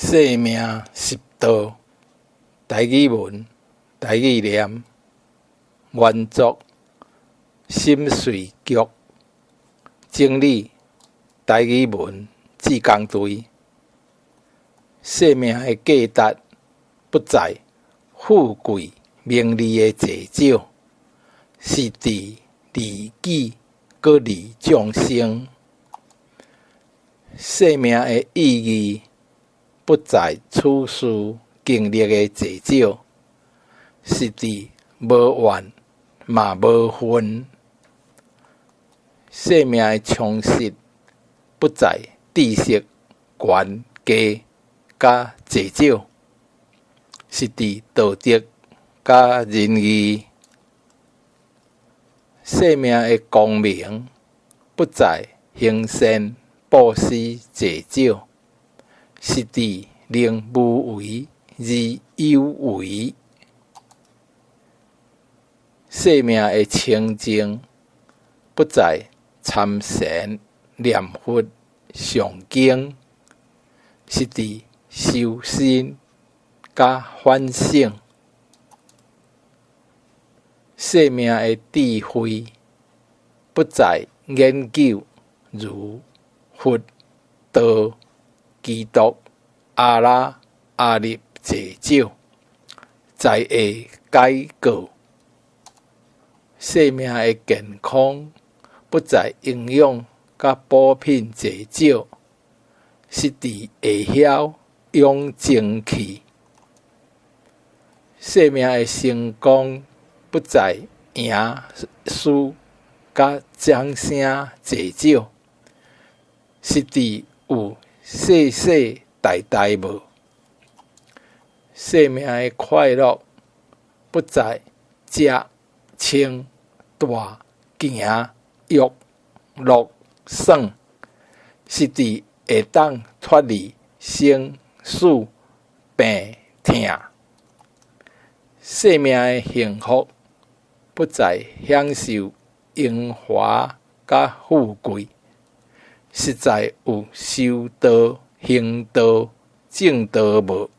生命十道，台语文、台语念，原作心碎剧，整理台语文志工队。生命的价值不在富贵名利的济少，是伫利己搁利众生。生命的意义不在处事经历的济少，是伫无怨嘛无恨。生命的充实不在知识悬低甲济少，是伫道德甲仁义。生命的光明不在行善布施济少，是伫能无为而有为。生命的清净不在参禅念佛诵经，是伫修身甲反省。生命的智慧不在研究儒、佛、道、基督、阿拉、阿弥济少，才会解决。生命的健康不在营养甲补品济少，是伫会晓养精气。生命的成功不在赢输甲掌声济少，是伫有世世代代无。生命的快乐不在食、穿、大、行、乐、乐、爽，是伫会当脱离生死病痛。生命的幸福不在享受荣华甲富贵，实在有修道、行道、正道无。